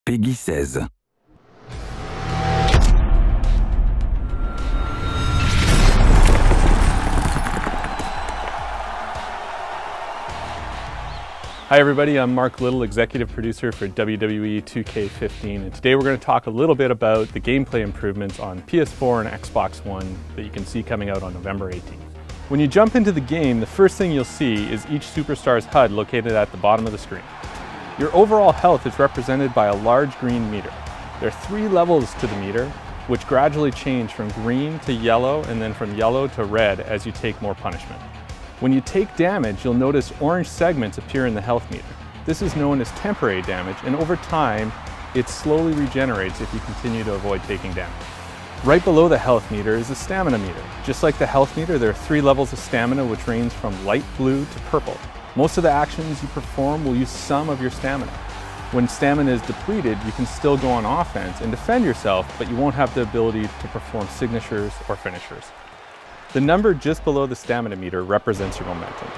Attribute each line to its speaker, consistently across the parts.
Speaker 1: Peggy 16.
Speaker 2: Hi everybody, I'm Mark Little, executive producer for WWE 2K15, and today we're going to talk a little bit about the gameplay improvements on PS4 and Xbox One that you can see coming out on November 18th. When you jump into the game, the first thing you'll see is each superstar's HUD located at the bottom of the screen. Your overall health is represented by a large green meter. There are 3 levels to the meter, which gradually change from green to yellow and then from yellow to red as you take more punishment. When you take damage, you'll notice orange segments appear in the health meter. This is known as temporary damage, and over time, it slowly regenerates if you continue to avoid taking damage. Right below the health meter is the stamina meter. Just like the health meter, there are 3 levels of stamina which range from light blue to purple. Most of the actions you perform will use some of your stamina. When stamina is depleted, you can still go on offense and defend yourself, but you won't have the ability to perform signatures or finishers. The number just below the stamina meter represents your momentum.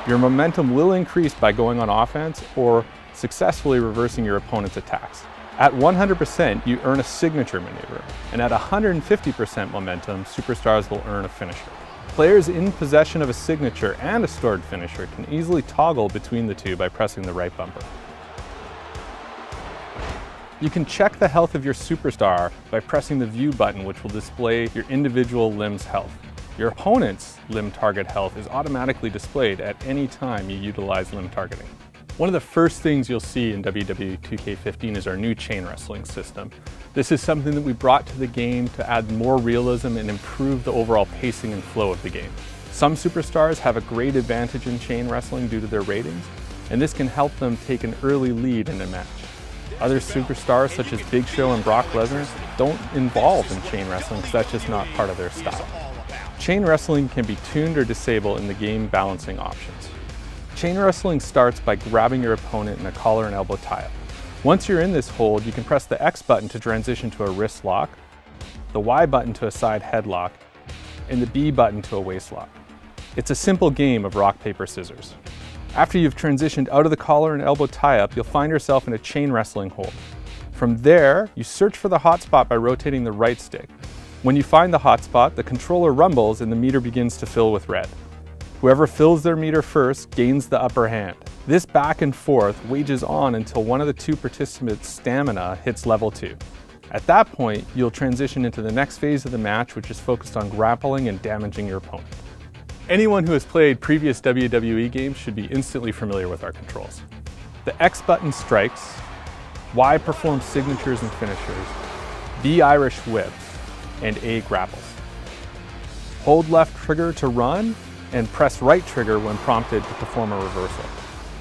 Speaker 2: Your momentum will increase by going on offense or successfully reversing your opponent's attacks. At 100%, you earn a signature maneuver, and at 150% momentum, superstars will earn a finisher. Players in possession of a signature and a stored finisher can easily toggle between the two by pressing the right bumper. You can check the health of your superstar by pressing the view button, which will display your individual limb's health. Your opponent's limb target health is automatically displayed at any time you utilize limb targeting. One of the first things you'll see in WWE 2K15 is our new chain wrestling system. This is something that we brought to the game to add more realism and improve the overall pacing and flow of the game. Some superstars have a great advantage in chain wrestling due to their ratings, and this can help them take an early lead in a match. Other superstars such as Big Show and Brock Lesnar don't involve in chain wrestling because that's just not part of their style. Chain wrestling can be tuned or disabled in the game balancing options. Chain wrestling starts by grabbing your opponent in a collar and elbow tie-up. Once you're in this hold, you can press the X button to transition to a wrist lock, the Y button to a side headlock, and the B button to a waist lock. It's a simple game of rock, paper, scissors. After you've transitioned out of the collar and elbow tie-up, you'll find yourself in a chain wrestling hold. From there, you search for the hot spot by rotating the right stick. When you find the hot spot, the controller rumbles and the meter begins to fill with red. Whoever fills their meter first gains the upper hand. This back and forth wages on until one of the 2 participants' stamina hits level 2. At that point, you'll transition into the next phase of the match, which is focused on grappling and damaging your opponent. Anyone who has played previous WWE games should be instantly familiar with our controls. The X button strikes, Y performs signatures and finishers, B Irish whips, and A grapples. Hold left trigger to run, and press right trigger when prompted to perform a reversal.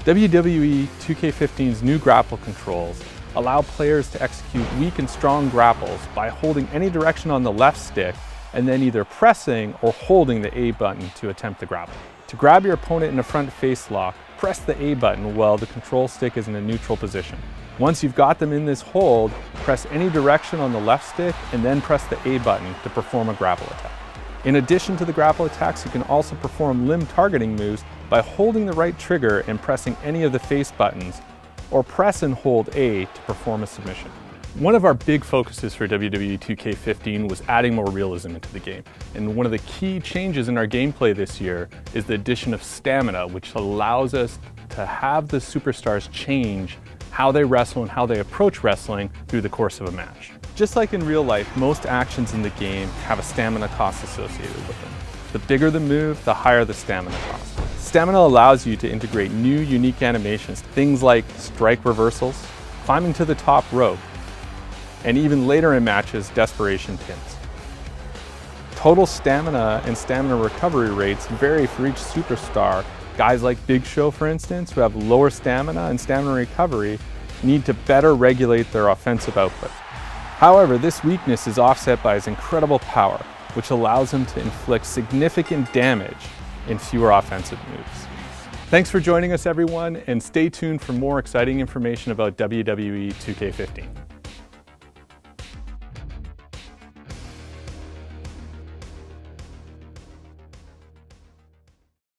Speaker 2: WWE 2K15's new grapple controls allow players to execute weak and strong grapples by holding any direction on the left stick and then either pressing or holding the A button to attempt the grapple. To grab your opponent in a front face lock, press the A button while the control stick is in a neutral position. Once you've got them in this hold, press any direction on the left stick and then press the A button to perform a grapple attack. In addition to the grapple attacks, you can also perform limb targeting moves by holding the right trigger and pressing any of the face buttons, or press and hold A to perform a submission. One of our big focuses for WWE 2K15 was adding more realism into the game. And one of the key changes in our gameplay this year is the addition of stamina, which allows us to have the superstars change how they wrestle and how they approach wrestling through the course of a match. Just like in real life, most actions in the game have a stamina cost associated with them. The bigger the move, the higher the stamina cost. Stamina allows you to integrate new, unique animations, things like strike reversals, climbing to the top rope, and even later in matches, desperation pins. Total stamina and stamina recovery rates vary for each superstar. Guys like Big Show, for instance, who have lower stamina and stamina recovery, need to better regulate their offensive output. However, this weakness is offset by his incredible power, which allows him to inflict significant damage in fewer offensive moves. Thanks for joining us, everyone, and stay tuned for more exciting information about WWE 2K15.